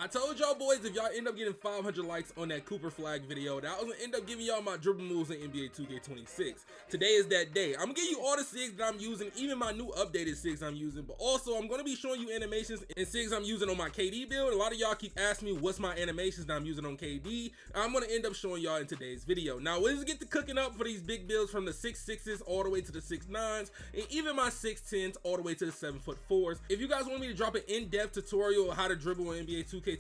I told y'all boys, if y'all end up getting 500 likes on that Cooper flag video, that I was gonna end up giving y'all my dribble moves in NBA 2K26. Today is that day. I'm gonna give you all the SIGs that I'm using, even my new updated SIGs I'm using, but also I'm gonna be showing you animations and SIGs I'm using on my KD build. A lot of y'all keep asking me what's my animations that I'm using on KD. I'm gonna end up showing y'all in today's video. Now, let's get to cooking up for these big builds from the 6'6s all the way to the 6'9s, and even my 6'10s all the way to the 7'4s. If you guys want me to drop an in-depth tutorial on how to dribble in NBA 2K26,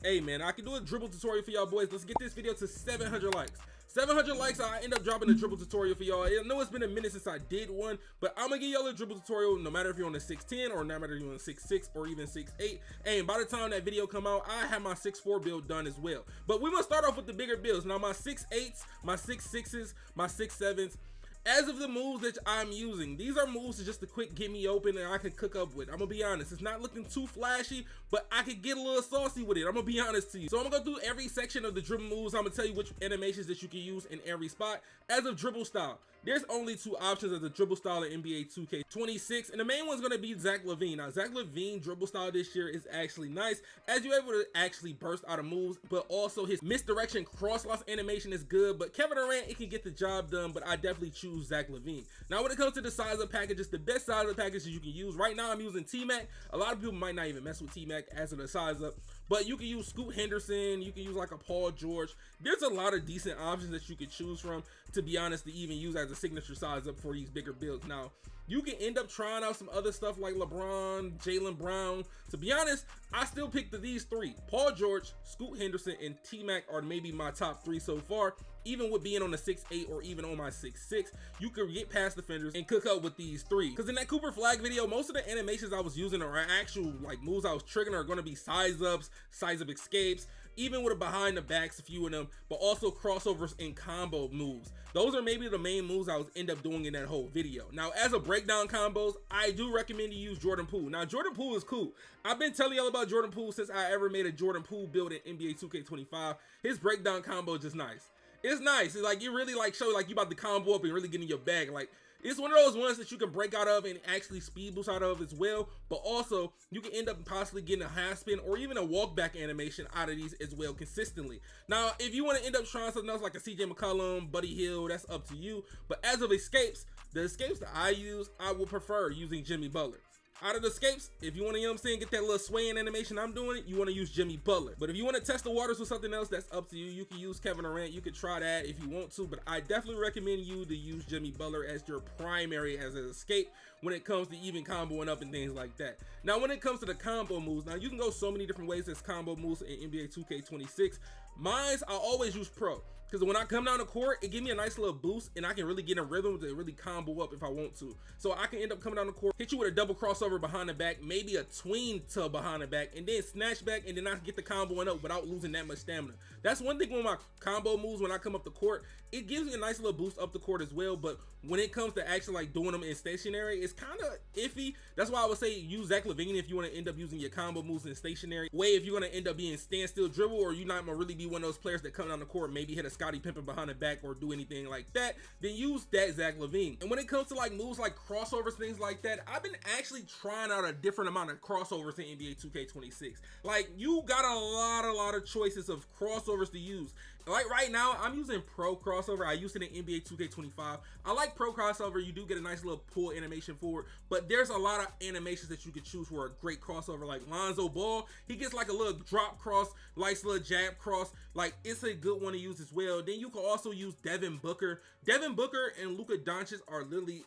hey man, I can do a dribble tutorial for y'all boys. Let's get this video to 700 likes. 700 likes, I end up dropping a dribble tutorial for y'all. I know it's been a minute since I did one, but I'm gonna give y'all a dribble tutorial no matter if you're on the 6'10 or no matter if you're on the 6'6 or even 6'8. And by the time that video come out, I have my 6'4 build done as well. But we're gonna start off with the bigger builds. Now my 6'8s, my 6'6s, my 6'7s. As of the moves that I'm using, these are moves to just a quick get me open and I can cook up with. I'm gonna be honest, it's not looking too flashy, but I could get a little saucy with it. I'm gonna be honest to you. So I'm gonna go through every section of the dribble moves. I'm gonna tell you which animations that you can use in every spot. As of dribble style, there's only two options as a dribble style in NBA 2K26, and the main one's gonna be Zach LaVine. Now, Zach LaVine dribble style this year is actually nice, as you're able to actually burst out of moves, but also his misdirection cross-loss animation is good. But Kevin Durant, it can get the job done, but I definitely choose Zach LaVine. Now, when it comes to the size of packages, the best size of packages you can use, right now I'm using T-Mac. A lot of people might not even mess with T-Mac as of the size up, but you can use Scoot Henderson, you can use like a Paul George. There's a lot of decent options that you could choose from, to be honest, to even use as a signature size up for these bigger builds. Now, you can end up trying out some other stuff like LeBron, Jaylen Brown. To be honest, I still picked these three. Paul George, Scoot Henderson, and T-Mac are maybe my top three so far. Even with being on the 6'8 or even on my 6'6, you could get past defenders and cook up with these three. Because in that Cooper flag video, most of the animations I was using or actual like moves I was triggering are going to be size ups, size up escapes, even with a behind the backs, a few of them, but also crossovers and combo moves. Those are maybe the main moves I was end up doing in that whole video. Now, as a breakdown combos, I do recommend you use Jordan Poole. Now, Jordan Poole is cool. I've been telling y'all about Jordan Poole since I ever made a Jordan Poole build in NBA 2K25. His breakdown combo is just nice. It's nice. It's like you really like show like you about to combo up and really get in your bag. Like, it's one of those ones that you can break out of and actually speed boost out of as well, but also you can end up possibly getting a half spin or even a walk back animation out of these as well consistently. Now, if you want to end up trying something else like a CJ McCollum, Buddy Hield, that's up to you. But as of escapes, the escapes that I use, I would prefer using Jimmy Butler. Out of the escapes, if you want to, you know what I'm saying, get that little swaying animation I'm doing it, you want to use Jimmy Butler. But if you want to test the waters with something else, that's up to you. You can use Kevin Durant, you could try that if you want to, but I definitely recommend you to use Jimmy Butler as your primary as an escape when it comes to even comboing up and things like that. Now, when it comes to the combo moves, now you can go so many different ways as combo moves in NBA 2K26. Mine's, I always use Pro. Because when I come down the court, it gives me a nice little boost and I can really get in rhythm to really combo up if I want to. So I can end up coming down the court, hit you with a double crossover behind the back, maybe a tween to behind the back, and then snatch back, and then I can get the comboing up without losing that much stamina. That's one thing with my combo moves when I come up the court. It gives me a nice little boost up the court as well, but when it comes to actually like doing them in stationary, it's kind of iffy. That's why I would say use Zach LaVine if you want to end up using your combo moves in stationary way. If you're going to end up being standstill dribble, or you're not going to really be one of those players that come down the court, maybe hit a Scottie Pippen behind the back or do anything like that, then use that Zach LaVine. And when it comes to like moves like crossovers, things like that, I've been actually trying out a different amount of crossovers in NBA 2K26. Like, you got a lot of choices of crossovers to use. Like right now, I'm using Pro crossover. I used it in NBA 2K25. I like Pro crossover. You do get a nice little pull animation for it, but there's a lot of animations that you could choose for a great crossover. Like Lonzo Ball, he gets like a little drop cross, nice little jab cross. Like, it's a good one to use as well. Then you can also use Devin Booker. Devin Booker and Luka Doncic are literally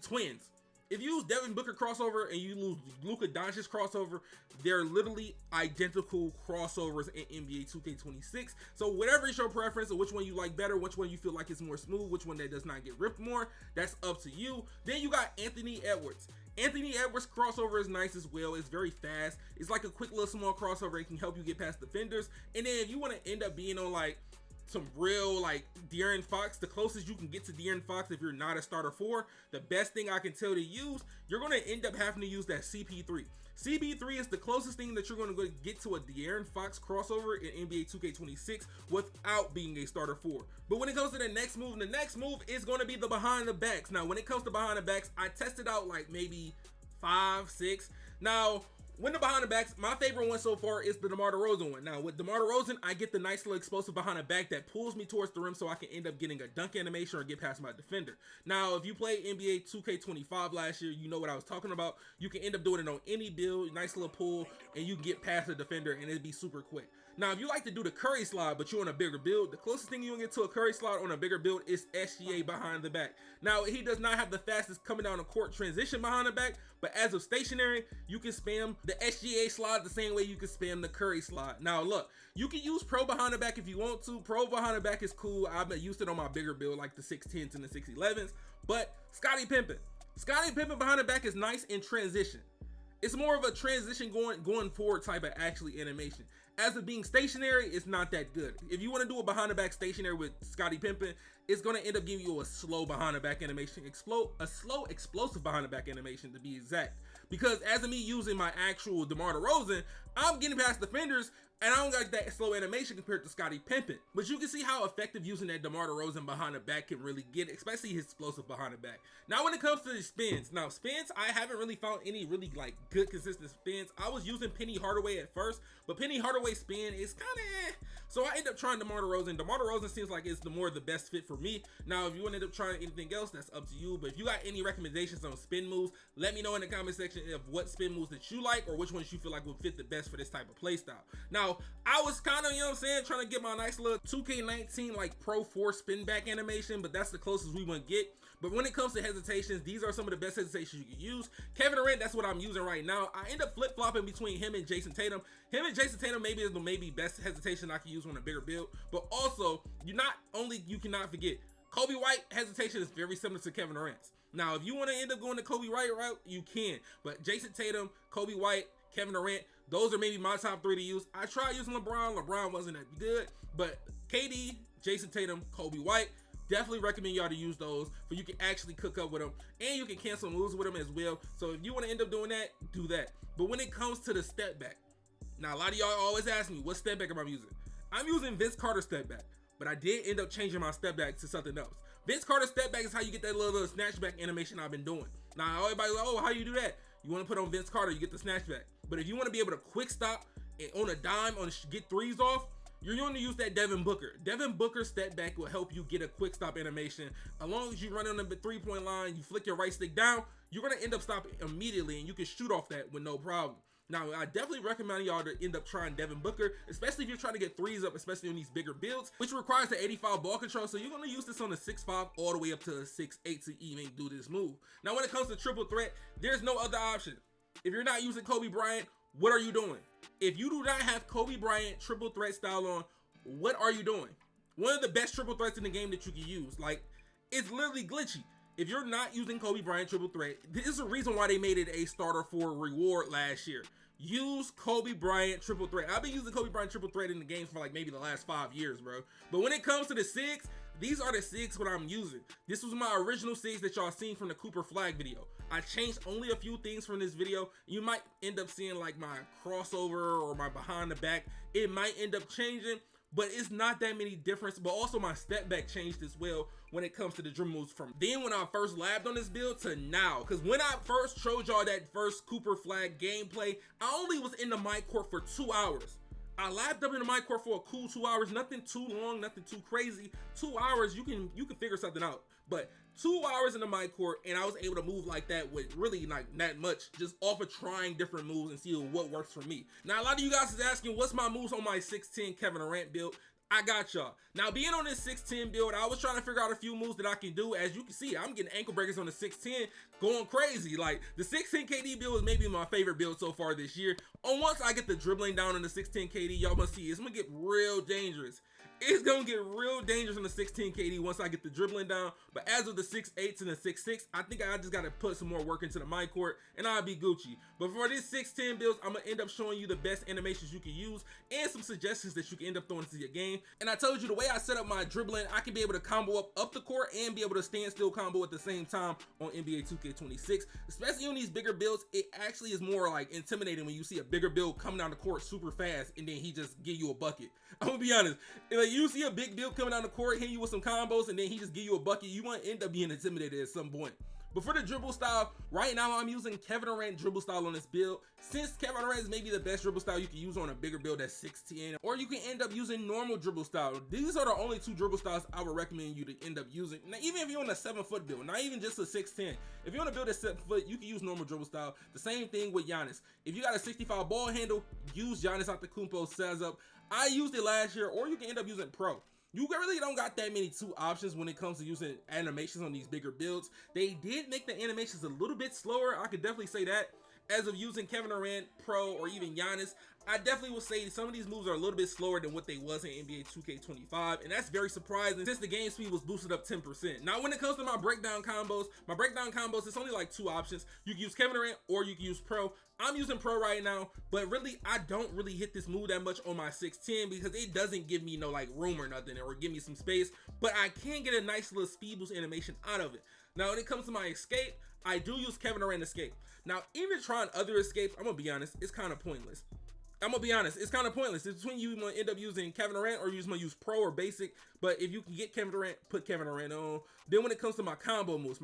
twins. If you use Devin Booker crossover and you lose Luka Doncic crossover, they're literally identical crossovers in NBA 2K26. So whatever is your preference, or which one you like better, which one you feel like is more smooth, which one that does not get ripped more, that's up to you. Then you got Anthony Edwards. Anthony Edwards crossover is nice as well. It's very fast. It's like a quick little small crossover. It can help you get past defenders. And then if you want to end up being on like some real like De'Aaron Fox, the closest you can get to De'Aaron Fox if you're not a starter 4, the best thing I can tell to use, you're going to end up having to use that CP3. CP3 is the closest thing that you're going to get to a De'Aaron Fox crossover in NBA 2K26 without being a starter 4. But when it comes to the next move is going to be the behind the backs. Now, when it comes to behind the backs, I tested out like maybe 5, 6. Now, When the behind the backs, my favorite one so far is the DeMar DeRozan one. Now with DeMar DeRozan, I get the nice little explosive behind the back that pulls me towards the rim so I can end up getting a dunk animation or get past my defender. Now if you played NBA 2K25 last year, you know what I was talking about. You can end up doing it on any build, nice little pull, and you can get past the defender and it'd be super quick. Now, if you like to do the Curry slide, but you're on a bigger build, the closest thing you can get to a Curry slide on a bigger build is SGA behind the back. Now, he does not have the fastest coming down the court transition behind the back, but as of stationary, you can spam the SGA slide the same way you can spam the Curry slide. Now, look, you can use Pro behind the back if you want to. Pro behind the back is cool. I've used it on my bigger build, like the 610s and the 611s, but Scottie Pippen behind the back is nice in transition. It's more of a transition going forward type of actually animation. As of being stationary, it's not that good. If you want to do a behind the back stationary with Scottie Pippen, it's going to end up giving you a slow behind the back animation, a slow explosive behind the back animation to be exact. Because as of me using my actual DeMar DeRozan, I'm getting past defenders and I don't got that slow animation compared to Scottie Pippen. But you can see how effective using that DeMar DeRozan behind the back can really get, especially his explosive behind the back. Now when it comes to the spins, I haven't really found any really like good consistent spins. I was using Penny Hardaway at first, but Penny Hardaway spin is kind of so I end up trying DeMar DeRozan. DeMar DeRozan seems like it's the best fit for me. Now if you end up trying anything else, that's up to you. But if you got any recommendations on spin moves, let me know in the comment section of what spin moves that you like or which ones you feel like would fit the best for this type of play style. Now I was kind of, you know what I'm saying, trying to get my nice little 2K19 like Pro 4 spin back animation, but that's the closest we want to get. But when it comes to hesitations, these are some of the best hesitations you can use. Kevin Durant, that's what I'm using right now. I end up flip-flopping between him and Jason Tatum. Him and Jason Tatum maybe is the best hesitation I can use on a bigger build. But also, you cannot forget, Kobe White hesitation is very similar to Kevin Durant's. Now, if you want to end up going the Kobe White route, you can. But Jason Tatum, Kobe White, Kevin Durant, those are maybe my top 3 to use. I tried using LeBron. LeBron wasn't that good. But KD, Jason Tatum, Kobe White, definitely recommend y'all to use those for you can actually cook up with them and you can cancel moves with them as well. So if you want to end up doing that, do that. But when it comes to the step back, now a lot of y'all always ask me, what step back am I using? I'm using Vince Carter step back, but I did end up changing my step back to something else. Vince Carter step back is how you get that little snatchback animation I've been doing. Now everybody's like, oh, how you do that? You want to put on Vince Carter, you get the snatchback. But if you want to be able to quick stop and on a dime get threes off, you're going to use that Devin Booker. Devin Booker step back will help you get a quick stop animation. As long as you run on the 3-point line, you flick your right stick down, you're going to end up stopping immediately and you can shoot off that with no problem. Now, I definitely recommend y'all to end up trying Devin Booker, especially if you're trying to get threes up, especially on these bigger builds, which requires the 85 ball control. So you're going to use this on the 6'5" all the way up to a 6'8" to even do this move. Now, when it comes to triple threat, there's no other option. If you're not using Kobe Bryant, what are you doing? If you do not have Kobe Bryant triple threat style on, what are you doing? One of the best triple threats in the game that you can use. Like, it's literally glitchy. If you're not using Kobe Bryant triple threat, this is the reason why they made it a starter for reward last year. Use Kobe Bryant triple threat. I've been using Kobe Bryant triple threat in the games for like maybe the last 5 years, bro. But when it comes to the SIGs, these are the SIGs what I'm using. This was my original SIGs that y'all seen from the Cooper Flag video. I changed only a few things from this video. You might end up seeing like my crossover or my behind the back. It might end up changing, but it's not that many difference. But also my step back changed as well when it comes to the dribble moves from then when I first labbed on this build to now. Because when I first showed y'all that first Cooper Flag gameplay, I only was in the mic court for 2 hours. I labbed up in the mic court for a cool 2 hours, nothing too long, nothing too crazy. 2 hours, you can figure something out. But 2 hours in the mic court, and I was able to move like that with really like that much, just off of trying different moves and see what works for me. Now, a lot of you guys is asking, what's my moves on my 6'10" Kevin Durant build? I got y'all. Now, being on this 6'10" build, I was trying to figure out a few moves that I can do. As you can see, I'm getting ankle breakers on the 6'10", going crazy. Like, the 6'10" KD build is maybe my favorite build so far this year. And once I get the dribbling down on the 6'10" KD, y'all must see, it's gonna get real dangerous. It's gonna get real dangerous on the 6'10" KD once I get the dribbling down. But as of the 6'8" and the 6'6", I think I just gotta put some more work into the mic court and I'll be Gucci. But for this 6'10" builds, I'm gonna end up showing you the best animations you can use and some suggestions that you can end up throwing into your game. And I told you the way I set up my dribbling, I can be able to combo up the court and be able to stand still combo at the same time on NBA 2K26. Especially on these bigger builds, it actually is more like intimidating when you see a bigger build coming down the court super fast and then he just give you a bucket. I'm gonna be honest, like you see a big build coming down the court, hitting you with some combos, and then he just give you a bucket, you might end up being intimidated at some point. But for the dribble style, right now I'm using Kevin Durant dribble style on this build. Since Kevin Durant is maybe the best dribble style you can use on a bigger build that's 6'10", or you can end up using normal dribble style. These are the only two dribble styles I would recommend you to end up using. Now, even if you're on a 7-foot build, not even just a 6'10", if you're on a build that's 7 foot, you can use normal dribble style. The same thing with Giannis. If you got a 65 ball handle, use Giannis Antetokounmpo setup. I used it last year, or you can end up using Pro. You really don't got that many two options when it comes to using animations on these bigger builds. They did make the animations a little bit slower, I could definitely say that. As of using Kevin Durant, Pro, or even Giannis, I definitely would say some of these moves are a little bit slower than what they was in NBA 2K25, and that's very surprising since the game speed was boosted up 10%. Now, when it comes to my breakdown combos, it's only like two options. You can use Kevin Durant or you can use Pro. I'm using Pro right now, but really, I don't really hit this move that much on my 6'10" because it doesn't give me no like room or nothing, or give me some space, but I can get a nice little speed boost animation out of it. Now, when it comes to my escape, I do use Kevin Durant escape. Now, even trying other escapes, I'm gonna be honest, it's kind of pointless. It's between you gonna end up using Kevin Durant or you just gonna use Pro or basic. But if you can get Kevin Durant, put Kevin Durant on. Then when it comes to my combo moves,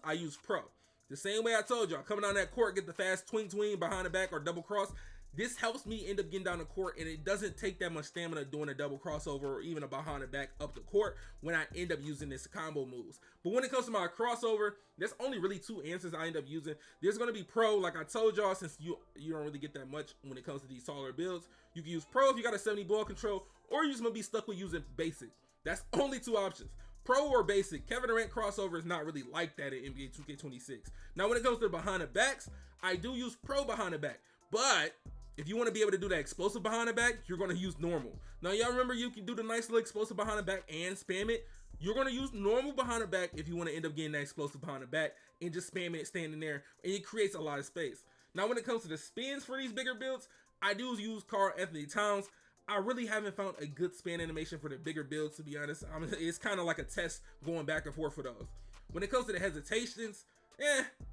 I use Pro. The same way I told y'all, coming down that court, get the fast twing behind the back or double cross. This helps me end up getting down the court, and it doesn't take that much stamina doing a double crossover or even a behind the back up the court when I end up using this combo moves. But when it comes to my crossover, there's only really two answers I end up using. There's going to be Pro, like I told y'all, since you don't really get that much when it comes to these taller builds. You can use Pro if you got a 70 ball control, or you're just going to be stuck with using basic. That's only two options. Pro or basic. Kevin Durant crossover is not really like that in NBA 2K26. Now, when it comes to behind the backs, I do use Pro behind the back, but if you want to be able to do that explosive behind the back, you're going to use normal. Now, y'all remember you can do the nice little explosive behind the back and spam it. You're going to use normal behind the back if you want to end up getting that explosive behind the back and just spamming it standing there, and it creates a lot of space. Now, when it comes to the spins for these bigger builds, I do use Karl-Anthony Towns. I really haven't found a good spin animation for the bigger builds, to be honest. It's kind of like a test going back and forth for those. When it comes to the hesitations,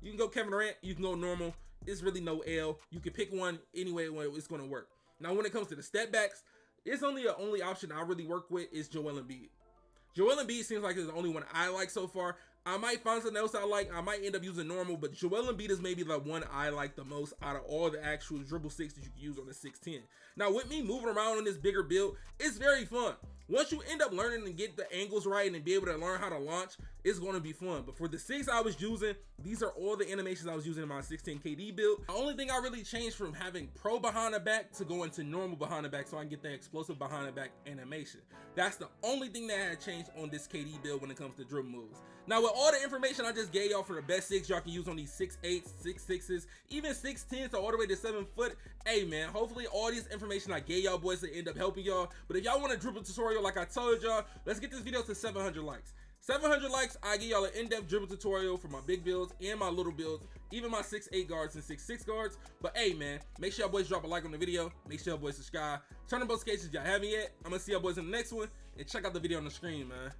you can go Kevin Durant, you can go normal. It's really no L. You can pick one anyway when it's going to work. Now, when it comes to the step backs, it's only the only option I really work with is Joel Embiid. Joel Embiid seems like it's the only one I like so far. I might find something else I like. I might end up using normal, but Joel Embiid is maybe the one I like the most out of all the actual dribble sticks that you can use on the 6'10". Now, with me moving around on this bigger build, it's very fun. Once you end up learning and get the angles right and be able to learn how to launch, it's going to be fun. But for the 6 I was using, these are all the animations I was using in my 16 KD build. The only thing I really changed from having Pro behind the back to going to normal behind the back so I can get the explosive behind the back animation. That's the only thing that had changed on this KD build when it comes to dribble moves. Now, with all the information I just gave y'all for the best 6 y'all can use on these 6'8", 6'6", even 6'10", so all the way to 7 foot, hey man, hopefully all this information I gave y'all boys will end up helping y'all. But if y'all want a dribble tutorial like I told y'all, let's get this video to 700 likes. 700 likes, I give y'all an in-depth dribble tutorial for my big builds and my little builds, even my 6'8" guards and 6'6" guards. But hey man, make sure y'all boys drop a like on the video, make sure y'all boys subscribe, turn on notifications if y'all haven't yet. I'm gonna see y'all boys in the next one, and check out the video on the screen, man.